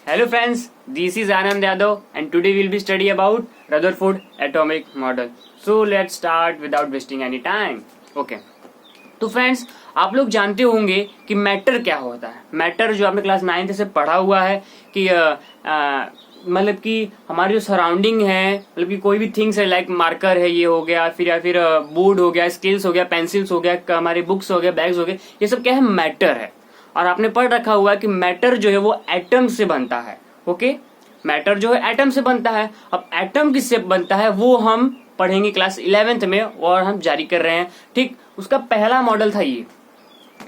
Hello friends, this is Anand Yadav and today we'll be study about Rutherford atomic model. So let's start without wasting any time. Okay. तो friends आप लोग जानते होंगे कि matter क्या होता है। मैटर जो आपने क्लास 9 से पढ़ा हुआ है कि मतलब कि हमारी जो सराउंडिंग है, मतलब कि कोई भी थिंग्स है लाइक मार्कर है, ये हो गया, फिर या फिर बोर्ड हो गया, स्केल्स हो गया, पेंसिल्स हो गया, हमारे बुक्स हो गया, बैग्स हो गए, ये सब क्या है, मैटर है। और आपने पढ़ रखा हुआ है कि मैटर जो है वो एटम से बनता है। ओके, मैटर जो है एटम से बनता है। अब एटम किससे बनता है वो हम पढ़ेंगे क्लास 11th में, और हम जारी कर रहे हैं। ठीक, उसका पहला मॉडल था ये।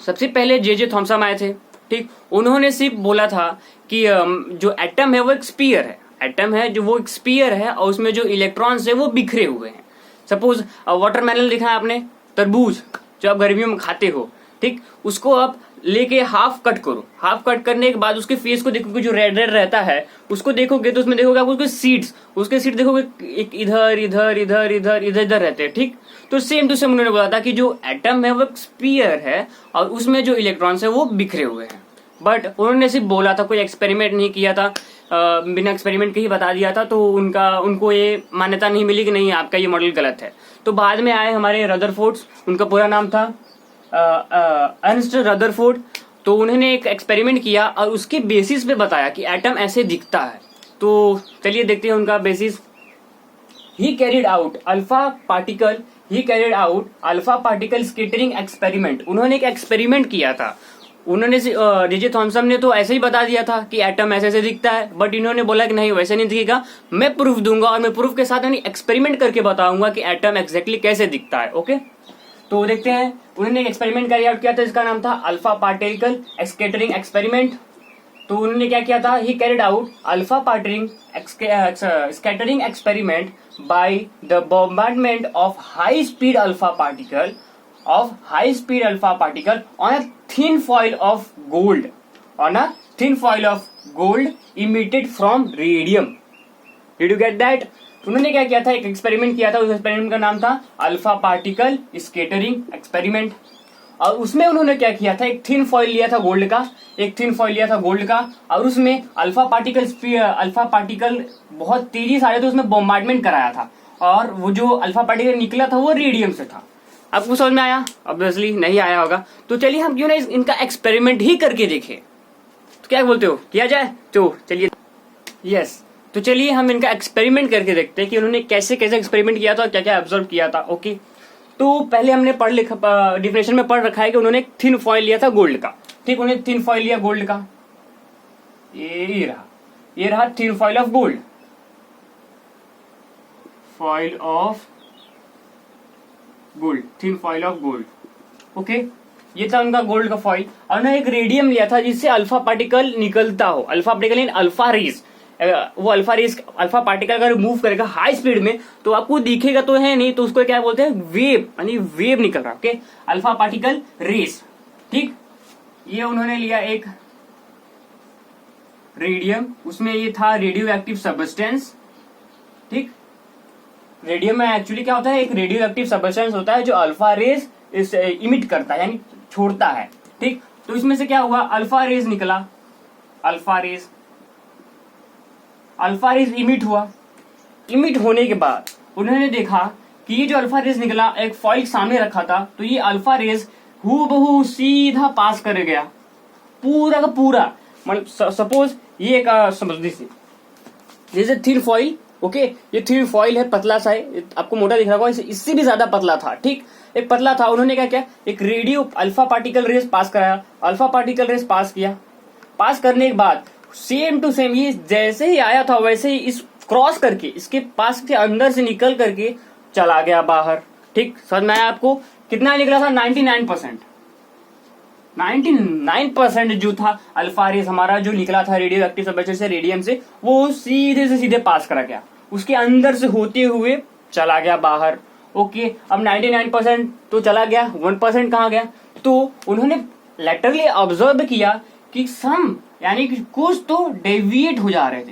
सबसे पहले जे थॉमसन आए थे। ठीक, उन्होंने सिर्फ बोला था कि जो एटम है वो एक स्पीयर है। एटम है जो वो एक स्पीयर है और उसमें जो इलेक्ट्रॉन्स है वो बिखरे हुए हैं। सपोज वाटरमेलन देखा है आपने, तरबूज जो आप गर्मियों में खाते हो। ठीक, उसको आप लेके हाफ कट करो। हाफ कट करने के बाद उसके फेस को देखोगे, जो रेड रेड रहता है उसको देखोगे तो उसमें देखोगे आप उसके सीड्स, उसके सीड देखोगे एक इधर इधर इधर इधर इधर इधर रहते हैं। ठीक, तो सेम टू सेम उन्होंने बोला था कि जो एटम है वो एक स्पीयर है और उसमें जो इलेक्ट्रॉन्स है वो बिखरे हुए हैं। बट उन्होंने सिर्फ बोला था, कोई एक्सपेरिमेंट नहीं किया था। बिना एक्सपेरिमेंट के ही बता दिया था, तो उनको ये मान्यता नहीं मिली कि नहीं आपका ये मॉडल गलत है। तो बाद में आए हमारे रदरफोर्ड, उनका पूरा नाम था अर्नस्ट रदरफोर्ड। तो उन्होंने एक एक्सपेरिमेंट किया और उसके बेसिस पे बताया कि एटम ऐसे दिखता है। तो चलिए देखते हैं उनका बेसिस। ही carried out alpha particle scattering experiment. उन्होंने एक एक्सपेरिमेंट किया था। उन्होंने जे थॉमसन ने तो ऐसे ही बता दिया था कि एटम ऐसे ऐसे दिखता है, बट इन्होंने बोला कि नहीं वैसे नहीं दिखेगा, मैं प्रूफ दूंगा और मैं प्रूफ के साथ एक्सपेरिमेंट करके बताऊंगा कि एटम एग्जैक्टली कैसे दिखता है। ओके, तो देखते हैं। उन्होंने एक एक्सपेरिमेंट कैरी आउट किया था, इसका नाम था अल्फा पार्टिकल स्कैटरिंग एक्सपेरिमेंट। तो उन्होंने क्या किया था, ही carried out alpha particle scattering experiment by the bombardment of high speed alpha particle on a thin foil of gold emitted from radium. Did you get that? उन्होंने क्या किया था, एक एक्सपेरिमेंट किया था। उस एक्सपेरिमेंट का नाम था अल्फा पार्टिकल स्कैटरिंग एक्सपेरिमेंट। और उसमें उन्होंने क्या किया था, एक थिन फॉइल लिया था गोल्ड का, और उसमें अल्फा पार्टिकल बहुत तेजी से आए थे, उसमें बॉम्बार्डमेंट कराया था। और वो जो अल्फा पार्टिकल निकला था वो रेडियम से था। आपको समझ में आया? ऑब्वियसली नहीं आया होगा। तो चलिए हम क्यों ना इनका एक्सपेरिमेंट ही करके देखें। तो क्या बोलते हो, किया जाए? तो चलिए, यस, तो चलिए हम इनका एक्सपेरिमेंट करके देखते हैं कि उन्होंने कैसे कैसे एक्सपेरिमेंट किया था, क्या क्या ऑब्जर्व किया था। ओके, तो पहले हमने डिफिनेशन में पढ़ रखा है कि उन्होंने एक थिन फॉइल लिया था गोल्ड का। ठीक, उन्होंने थिन फॉइल लिया गोल्ड का, ये रहा thin foil of gold, thin foil of gold. Okay, ये था उनका गोल्ड का फॉइल। और उन्होंने एक रेडियम लिया था जिससे अल्फा पार्टिकल निकलता हो, alpha particle in alpha rays. वो अल्फा पार्टिकल अगर मूव करेगा हाई स्पीड में तो आपको दिखेगा तो है नहीं, तो उसको क्या बोलते हैं, वेव, यानी वेव निकल रहा। Okay, alpha particle rays. ठीक, ये उन्होंने लिया एक रेडियम, उसमें ये था रेडियो एक्टिव सब्सटेंस। ठीक, रेडियम में एक्चुअली क्या होता है, एक रेडियो एक्टिव सब्सटेंस होता है जो अल्फा रेज इमिट करता है, यानी छोड़ता है। ठीक, तो इसमें से क्या हुआ, अल्फा रेज निकला, अल्फा रेज इमिट हुआ। इमिट होने के बाद उन्होंने देखा कि ये जो अल्फा रेज निकला, एक फॉइल सामने रखा था, तो ये अल्फा रेज हूबहू सीधा पास कर गया पूरा का पूरा। मतलब सपोज ये एक समझ लीजिए जैसे थिन फॉइल। ओके, ये थिन फॉइल है, पतला सा है, आपको मोटा दिख रहा होगा, इससे भी ज्यादा पतला था। ठीक, एक पतला था। उन्होंने क्या किया, एक रेडियो अल्फा पार्टिकल रेस पास कराया, अल्फा पार्टिकल रेस पास किया। पास करने के बाद सेम टू सेम ये जैसे ही आया था वैसे ही इस क्रॉस करके इसके पास के अंदर से निकल करके चला गया बाहर। ठीक, समझ में आया आपको? कितना निकला था, 99% जो था अल्फा रेस हमारा जो निकला था रेडियो एक्टिव सब्सटेंस से, रेडियम से, वो सीधे से सीधे पास करा गया, उसके अंदर से होते हुए चला गया बाहर। ओके, अब 99% तो चला गया, 1% कहाँ गया? तो उन्होंने लेटरली ऑब्जर्व किया कि सम, यानी कि कुछ तो डेविएट हो जा रहे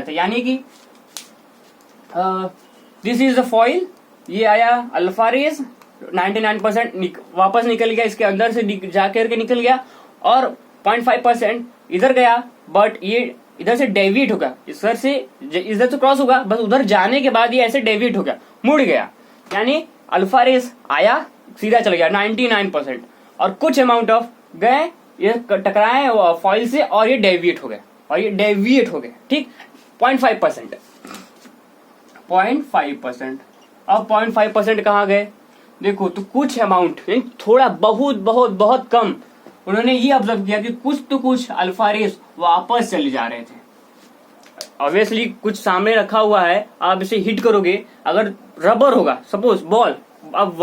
थे, यानी कि दिस इज द फॉइल, ये आया अल्फा रेज, 99% वापस निकल गया, इसके अंदर से जाकर के निकल गया, और 0.5% इधर गया बट ये इधर से डेविएट होगा, इधर से क्रॉस होगा, बस उधर जाने के बाद ये ऐसे डेविएट हो गया, मुड़ गया, यानी अल्फा रेस आया सीधा चल गया 99%, और कुछ अमाउंट ऑफ गए, ये टकराए फॉइल से और ये डेविएट हो गए, ठीक 0.5%। अब 0.5% कहाँ गए देखो, तो कुछ अमाउंट थोड़ा बहुत कम, उन्होंने ये ऑब्जर्व किया कि कुछ तो कुछ अल्फा रेस वापस चले जा रहे थे। ऑब्वियसली कुछ सामने रखा हुआ है, आप इसे हिट करोगे, अगर रबर होगा सपोज बॉल, अब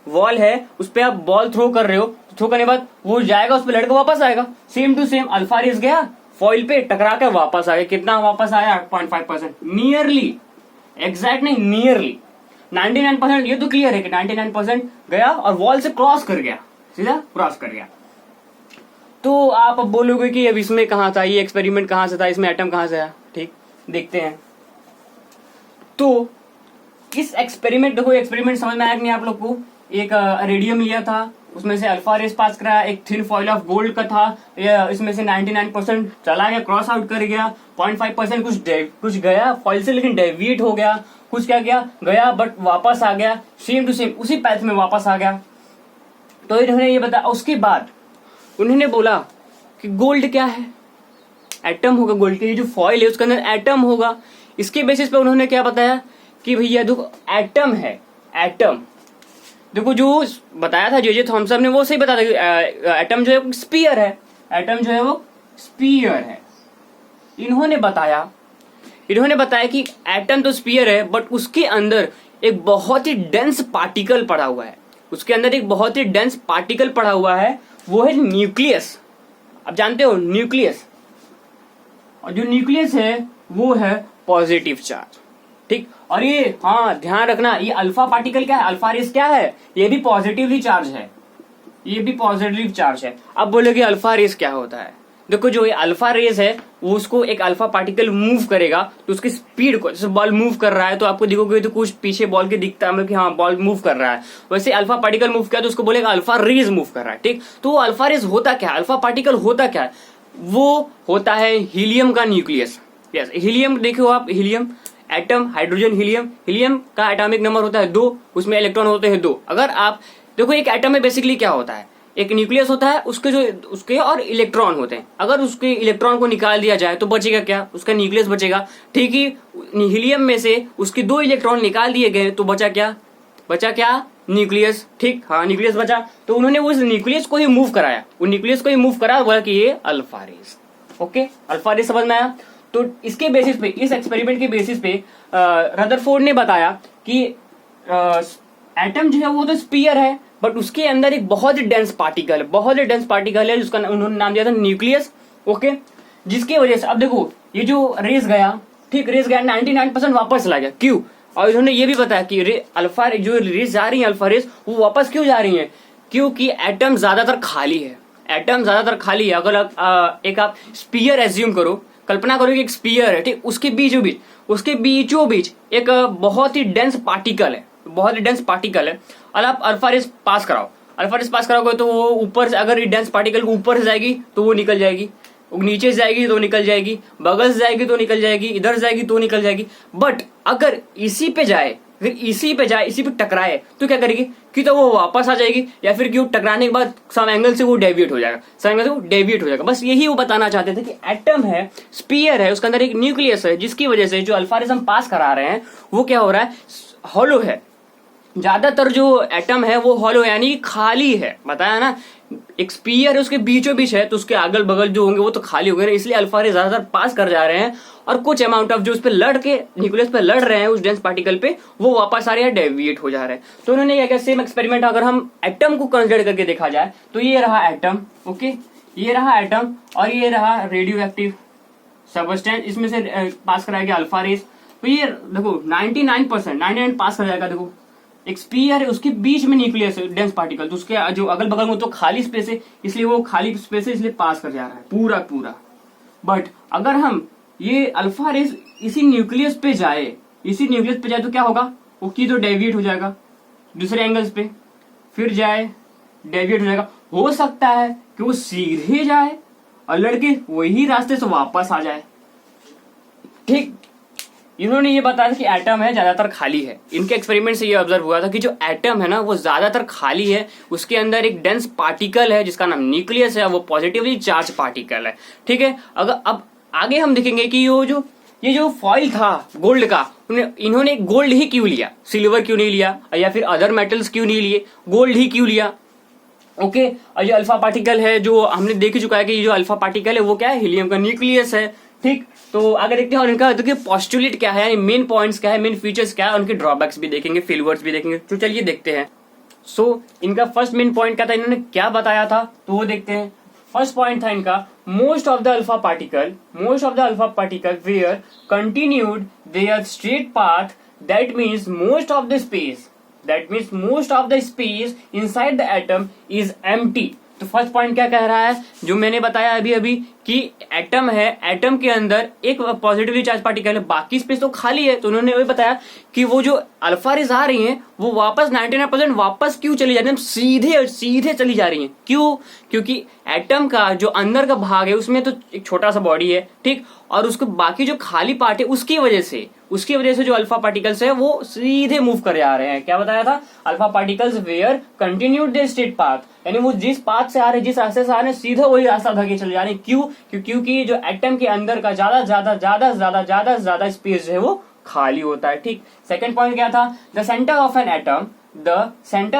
वॉल है उस पर आप बॉल थ्रो कर रहे हो, थ्रो करने के बाद वो जाएगा, उस पर लड़का वापस आएगा, same to same alpha rays गया फॉइल पे टकरा कर वापस आ गया। कितना वापस आया? 0.5%, नियरली, एग्जैक्ट नहीं, नियरली 99%। ये तो क्लियर है कि 99% गया और वॉल से क्रॉस कर गया, सीधा क्रॉस कर गया। तो आप अब बोलोगे कि अब इसमें कहां था, ये एक्सपेरिमेंट कहां से था, इसमें एटम कहां से आया? ठीक, देखते हैं। तो इस एक्सपेरिमेंट, देखो एक्सपेरिमेंट समझ में आया कि नहीं आप लोग को? एक रेडियम लिया था, उसमें से अल्फा रेस पास कराया, एक थिन फॉइल ऑफ गोल्ड का था, इसमें से 99% चला गया, क्रॉस आउट कर गया, 0.5% कुछ गया फॉइल से लेकिन डेविएट हो गया, कुछ क्या गया बट वापस आ गया, सेम टू सेम उसी पैथ में वापस आ गया। तो इन्होंने ये बताया, उसके बाद उन्होंने बोला कि गोल्ड क्या है, एटम होगा, गोल्ड की जो फॉइल है उसके अंदर एटम होगा। इसके बेसिस पे उन्होंने क्या बताया कि भैया देखो एटम है, एटम देखो जो बताया था जे थॉमसन ने वो सही बताया था कि एटम जो है स्पीयर है, एटम जो है वो स्पीयर है। इन्होंने बताया कि एटम तो स्पीयर है बट उसके अंदर एक बहुत ही डेंस पार्टिकल पड़ा हुआ है, उसके अंदर एक बहुत ही डेंस पार्टिकल पड़ा हुआ है, वो है न्यूक्लियस। आप जानते हो न्यूक्लियस, और जो न्यूक्लियस है वो है पॉजिटिव चार्ज, ठीक। और ये हाँ ध्यान रखना, ये अल्फा पार्टिकल क्या है, अल्फा रेस क्या है, ये भी पॉजिटिवली चार्ज है, ये भी पॉजिटिव चार्ज है। अब बोलोगे अल्फा रेस क्या होता है? देखो जो ये अल्फा रेस है वो उसको एक अल्फा पार्टिकल मूव करेगा तो उसकी स्पीड को, जैसे बॉल मूव कर रहा है तो आपको देखोगे तो कुछ पीछे बॉल के दिखता है कि हाँ बॉल मूव कर रहा है, वैसे अल्फा पार्टिकल मूव किया तो उसको बोलेगा अल्फा रेस मूव कर रहा है, ठीक। तो वो अल्फा रेस होता क्या है, अल्फा पार्टिकल होता क्या है? वो होता है हीलियम का न्यूक्लियस। यस, हीलियम देखो आप, हीलियम एटम, हाइड्रोजन हीलियम का एटॉमिक नंबर होता है 2, उसमें इलेक्ट्रॉन होते हैं 2। अगर आप देखो एक एटम में बेसिकली क्या होता है, एक न्यूक्लियस होता है, उसके और इलेक्ट्रॉन होते हैं। अगर उसके इलेक्ट्रॉन को निकाल दिया जाए तो बचेगा क्या? उसका न्यूक्लियस बचेगा, ठीक ही। हीलियम में से उसके 2 इलेक्ट्रॉन निकाल दिए गए तो बचा क्या? न्यूक्लियस, ठीक। हाँ न्यूक्लियस बचा, तो उन्होंने उस न्यूक्लियस को ही मूव कराया, बोला कि ये alpha rays. Okay, alpha rays समझ में आया? तो इसके बेसिस पे, इस एक्सपेरिमेंट के बेसिस पे रदरफोर्ड ने बताया कि एटम जो है वो तो स्पीयर है बट उसके अंदर एक बहुत ही डेंस पार्टिकल है जिसका उन्होंने नाम दिया था न्यूक्लियस। ओके, जिसकी वजह से अब देखो ये जो रेस गया, ठीक, रेस गया 99% वापस चला गया, क्यों? और इन्होंने ये भी बताया कि अल्फा जो रेस जा रही है, अल्फा रेस, वो वापस क्यों जा रही है? क्योंकि एटम ज्यादातर खाली है, अगर एक आप स्पीयर एज्यूम करो, कल्पना करो कि एक स्पीयर है, ठीक, उसके बीचों बीच एक बहुत ही डेंस पार्टिकल है, और आप अल्फा रेस पास कराओगे तो वो ऊपर से, अगर डेंस पार्टिकल ऊपर से जाएगी तो वो निकल जाएगी, नीचे से जाएगी तो निकल जाएगी, बगल से जाएगी तो निकल जाएगी, इधर जाएगी तो निकल जाएगी। बट अगर इसी पे टकराए तो क्या करेगी? कि तो वो वापस आ जाएगी, या फिर कि वो टकराने के बाद सम एंगल से वो डेविएट हो जाएगा, बस यही वो बताना चाहते थे कि एटम है, स्पीयर है, उसके अंदर एक न्यूक्लियस है, जिसकी वजह से जो अल्फा रेस हम पास करा रहे हैं वो क्या हो रहा है, हॉलो है। ज्यादातर जो एटम है वो हॉलो यानी खाली है, बताया ना, एक स्पीयर है उसके बीचों बीच है तो उसके अगल बगल जो होंगे वो तो खाली हो गए, इसलिए अल्फा रेस ज्यादातर पास कर जा रहे हैं, और कुछ अमाउंट ऑफ जो उस पे न्यूक्लियस पे लड़ रहे हैं उस डेंस पार्टिकल पे, वो वापस आ रहे हैं, डेविएट हो जा रहे हैं। तो उन्होंने क्या किया, सेम एक्सपेरिमेंट अगर हम एटम को कंसिडर करके देखा जाए तो ये रहा एटम, ओके, ये रहा एटम और ये रहा रेडियो एक्टिव सबस्टेंस, इसमें से पास कराया गया अल्फा रेस। तो ये देखो 99% पास कर जाएगा। देखो एक स्पीयर है, उसके बीच में न्यूक्लियस है, डेंस पार्टिकल, तो उसके जो अगल बगल में तो खाली स्पेस है, इसलिए वो खाली स्पेस है, इसलिए पास कर जा रहा है पूरा। बट अगर हम ये अल्फा रेस इसी न्यूक्लियस पे जाए तो क्या होगा, वो की तो डेविएट हो जाएगा दूसरे एंगल्स पे, फिर जाए डेविएट हो जाएगा। हो सकता है कि वो सीधे जाए और लड़के वही रास्ते से वापस आ जाए। ठीक, इन्होंने ये बताया कि एटम है ज्यादातर खाली है। इनके एक्सपेरिमेंट से ये ऑब्जर्व हुआ था कि जो एटम है ना वो ज्यादातर खाली है, उसके अंदर एक डेंस पार्टिकल है जिसका नाम न्यूक्लियस है, वो पॉजिटिवली चार्ज पार्टिकल है। ठीक है, अगर अब आगे हम देखेंगे कि ये जो फॉइल था गोल्ड का, इन्होंने गोल्ड ही क्यों लिया, सिल्वर क्यों नहीं लिया, या फिर अदर मेटल्स क्यों नहीं लिए, गोल्ड ही क्यों लिया। ओके, और ये अल्फा पार्टिकल है जो हमने देख चुका है कि ये जो अल्फा पार्टिकल है वो क्या है, हीलियम का न्यूक्लियस है। ठीक, तो आगे देखते हैं और इनका देखिए पोस्टुलेट क्या है, यानी मेन पॉइंट्स क्या है, मेन फीचर्स क्या है, उनके ड्रॉबैक्स भी देखेंगे, फेलियर्स भी देखेंगे। तो चलिए देखते हैं। इनका फर्स्ट मेन पॉइंट क्या था, इन्होंने क्या बताया था, तो वो देखते हैं। फर्स्ट पॉइंट था इनका, most of the alpha particle were continued their straight path, that means most of the space inside the atom is empty. तो फर्स्ट पॉइंट क्या कह रहा है, जो मैंने बताया अभी कि एटम है, एटम के अंदर एक पॉजिटिवली चार्ज पार्टिकल है, बाकी स्पेस तो खाली है। तो उन्होंने वही बताया कि वो जो अल्फा रेज आ रही हैं वो वापस 99% वापस क्यों चली जा रही है, सीधे चली जा रही हैं। क्यों? क्योंकि एटम का जो अंदर का भाग है उसमें तो एक छोटा सा बॉडी है, ठीक, और उसको बाकी जो खाली पार्ट है उसकी वजह से जो अल्फा पार्टिकल्स है वो सीधे मूव कर जा रहे हैं। क्या बताया था, alpha particles were continued their straight path, यानी वो जिस पाथ से आ रहे, जिस रास्ते से आ रहे हैं, सीधा वही रास्ता धके चले जा रहे हैं। क्यों? क्योंकि जो एटम के अंदर का ज्यादा स्पेस है वो खाली होता है। ठीक, सेकंड पॉइंट क्या था, the centre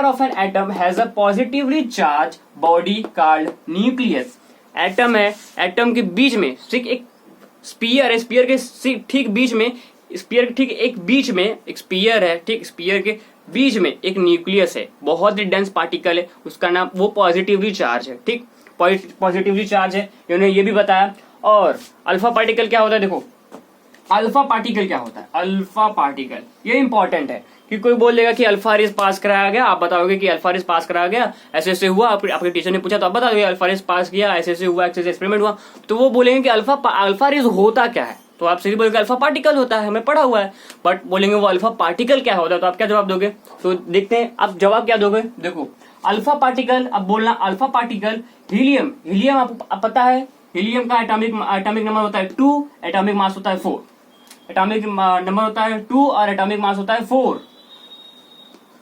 of an atom has a positively charge body called nucleus. Atom है, एटम के बीच में एक स्पीयर है, स्पीयर के ठीक बीच में, स्पीयर के ठीक एक बीच में एक स्पीयर है, ठीक, स्पीयर के बीच में एक न्यूक्लियस है, बहुत ही डेंस पार्टिकल है, उसका नाम वो पॉजिटिवली चार्ज है। ठीक, पॉजिटिवली चार्ज है, इन्होंने ये भी बताया। और अल्फा पार्टिकल क्या होता है, देखो अल्फा पार्टिकल क्या होता है, अल्फा पार्टिकल ये इंपॉर्टेंट है कि कोई बोल देगा कि अल्फा रेस पास कराया गया, आप बताओगे कि अल्फा रेस पास कराया गया, ऐसे हुआ, आपके टीचर ने पूछा तो आप बताओगे अल्फा रेस पास किया, ऐसे हुआ, ऐसे एक्सपेरिमेंट हुआ, तो वो बोलेंगे कि अल्फा रेस होता क्या है, तो आप सीधे बोलोगे अल्फा पार्टिकल होता है, हमें पढ़ा हुआ है। बट बोलेंगे वो अल्फा पार्टिकल क्या होता है, तो आप क्या जवाब दोगे, तो देखते हैं आप जवाब क्या दोगे। देखो अल्फा पार्टिकल, अब बोलना अल्फा पार्टिकल, हीलियम आपको पता है, हीलियम का एटॉमिक नंबर होता है 2, एटॉमिक मास होता है 4, एटॉमिक नंबर होता है 2 और एटॉमिक मास होता है 4।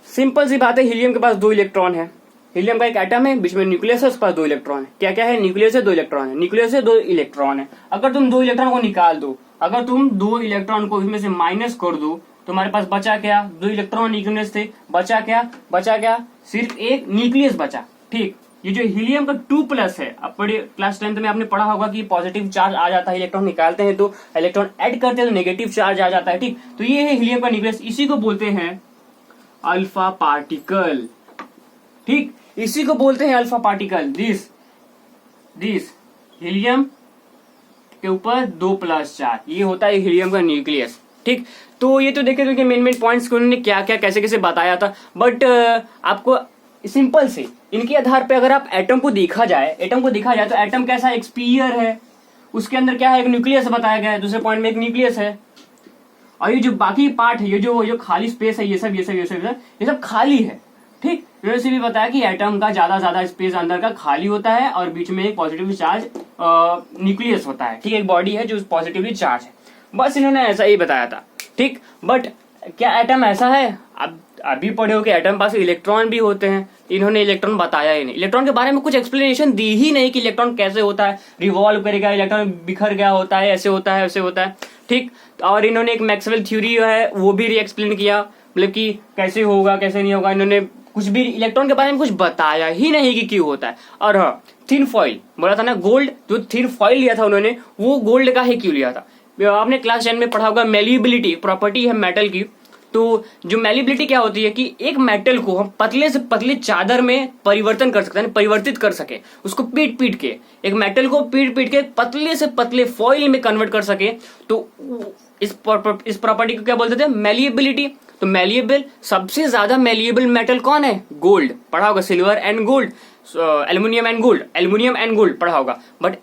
सिंपल सी बात है, हीलियम के पास 2 इलेक्ट्रॉन है, हीलियम का एक एटम है, बीच में न्यूक्लियस है, उसके पास 2 इलेक्ट्रॉन है। क्या क्या है, न्यूक्लियस है, 2 इलेक्ट्रॉन है, न्यूक्लियस है, 2 इलेक्ट्रॉन है। अगर तुम 2 इलेक्ट्रॉन को निकाल दो, अगर तुम 2 इलेक्ट्रॉन को इसमें से माइनस कर दो, तुम्हारे पास बचा क्या, 2 इलेक्ट्रॉन न्यूक्लियस थे, बचा क्या, सिर्फ एक न्यूक्लियस बचा। ठीक, ये जो हीलियम का 2+ है, अब पढ़िए क्लास 10th में आपने पढ़ा होगा कि पॉजिटिव चार्ज आ जाता है, इलेक्ट्रॉन निकालते हैं तो इलेक्ट्रॉन ऐड करते हैं तो नेगेटिव चार्ज आ जाता है। ठीक, तो ये है हीलियम का न्यूक्लियस, इसी को बोलते हैं अल्फा पार्टिकल। ठीक, इसी को बोलते हैं अल्फा पार्टिकल। दिस हीलियम के ऊपर 2+ चार्ज, ये होता है हीलियम का न्यूक्लियस। ठीक, तो ये तो देखे तो मेन पॉइंट्स को उन्होंने क्या क्या कैसे बताया था। बट आपको सिंपल से इनके आधार पे अगर आप एटम को देखा जाए तो एटम कैसा, एक स्पीयर है, उसके अंदर क्या है, एक न्यूक्लियस बताया गया है, दूसरे पॉइंट में एक न्यूक्लियस है, और ये जो बाकी पार्ट है, ये जो खाली स्पेस है, ये सब खाली है। ठीक, इन्होंने भी बताया कि एटम का ज्यादा स्पेस अंदर का खाली होता है और बीच में एक पॉजिटिवली चार्ज न्यूक्लियस होता है। ठीक, एक बॉडी है जो पॉजिटिवली चार्ज है, बस इन्होंने ऐसा ही बताया था। ठीक, बट क्या एटम ऐसा है, अब अभी पढ़े हो कि एटम पास इलेक्ट्रॉन भी होते हैं, इन्होंने इलेक्ट्रॉन बताया ही नहीं, इलेक्ट्रॉन के बारे में कुछ एक्सप्लेनेशन दी ही नहीं कि इलेक्ट्रॉन कैसे होता है, रिवॉल्व करेगा, इलेक्ट्रॉन बिखर गया होता है, ऐसे होता है, वैसे होता है। ठीक, और इन्होंने एक मैक्सवेल थ्योरी है वो भी एक्सप्लेन किया, मतलब कि कैसे होगा कैसे नहीं होगा, इन्होंने कुछ भी इलेक्ट्रॉन के बारे में कुछ बताया ही नहीं कि क्यों होता है। और हाँ, थिन फॉइल बोला था ना, गोल्ड, जो थिन फॉइल लिया था उन्होंने, वो गोल्ड का ही क्यों लिया था। आपने क्लास 10 में पढ़ा होगा, मेलिएबिलिटी प्रॉपर्टी है मेटल की। तो जो मेलिएबिलिटी क्या होती है कि एक मेटल को हम पतले से पतले चादर में परिवर्तन कर सकते हैं, परिवर्तित कर सके, उसको पीट के, एक मेटल को पीट के पतले से पतले फॉइल में कन्वर्ट कर सके, तो इस प्रॉपर्टी को क्या बोलते थे, मेलिएबिलिटी। तो मेलिएबल, सबसे ज्यादा मेलिएबल मेटल कौन है, गोल्ड, पढ़ा होगा, silver and gold, aluminium and gold पढ़ा होगा। बट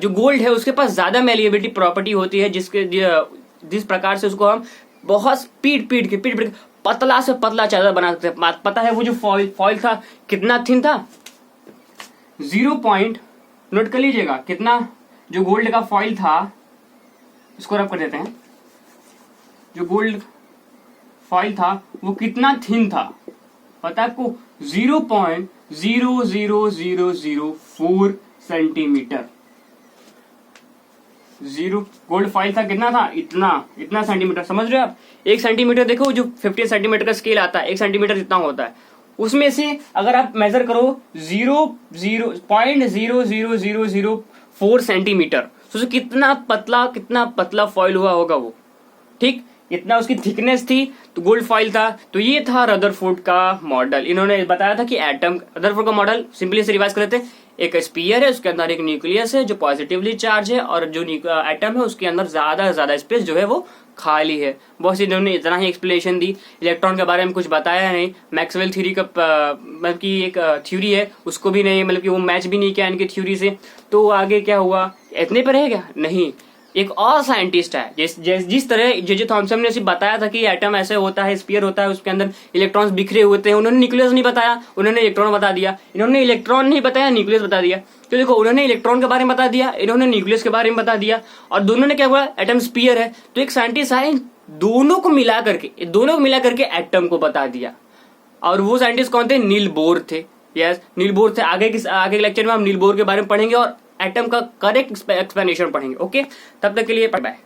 जो गोल्ड है उसके पास ज्यादा मेलिएबिलिटी प्रॉपर्टी होती है, जिस प्रकार से उसको हम बहुत पीट के पतला से पतला चादर बना सकते हैं। पता है वो जो फॉइल था कितना थिन था, 0.0 नोट कर लीजिएगा कितना, जो गोल्ड का फॉइल था इसको रब कर देते हैं, जो गोल्ड फॉइल था वो कितना थिन था पता है आपको, 0.00004 सेंटीमीटर। गोल्ड फॉइल था कितना था, इतना सेंटीमीटर, समझ रहे हो आप। 1 सेंटीमीटर देखो जो 15 सेंटीमीटर का स्केल आता है, 1 सेंटीमीटर जितना होता है, उसमें से अगर आप मेजर करो 0.00004 सेंटीमीटर, तो कितना पतला फॉइल हुआ होगा वो, ठीक, इतना उसकी थिकनेस थी, तो गोल्ड फॉइल था। तो ये था रदरफोर्ड का मॉडल। इन्होंने बताया था कि एटम, रदरफोर्ड का मॉडल सिंपली से रिवाइज कर लेते हैं, एक स्पीयर है, उसके अंदर एक न्यूक्लियस है जो पॉजिटिवली चार्ज है, और जो एटम है उसके अंदर ज्यादा स्पेस जो है वो खाली है। बहुत इन्होंने इतना ही एक्सप्लेनेशन दी, इलेक्ट्रॉन के बारे में कुछ बताया नहीं। मैक्सवेल थ्योरी का मतलब की एक थ्योरी है, उसको भी नहीं, मतलब कि वो मैच भी नहीं किया इनकी थ्योरी से। तो आगे क्या हुआ, इतने पर रहेगा नहीं, एक और साइंटिस्ट है जिस तरह जे थॉमसन ने सिर्फ बताया था कि एटम ऐसे होता है, स्फीयर होता है, उसके अंदर इलेक्ट्रॉन्स बिखरे होते हैं, उन्होंने न्यूक्लियस नहीं बताया, उन्होंने इलेक्ट्रॉन बता दिया। इन्होंने इलेक्ट्रॉन नहीं बताया, न्यूक्लियस बता दिया। तो देखो, उन्होंने इलेक्ट्रॉन के बारे में बता दिया, इन्होंने न्यूक्लियस के बारे में बता दिया, और दोनों ने क्या हुआ, एटम स्फीयर है। तो एक साइंटिस्ट आए, दोनों को मिला करके एटम को बता दिया। और वो साइंटिस्ट कौन थे, नील बोर थे। यस, नील बोर थे। आगे के लेक्चर में हम नील बोर के बारे में पढ़ेंगे और एटम का करेक्ट एक्सप्लेनेशन पढ़ेंगे। ओके, तब तक के लिए बाय बाय।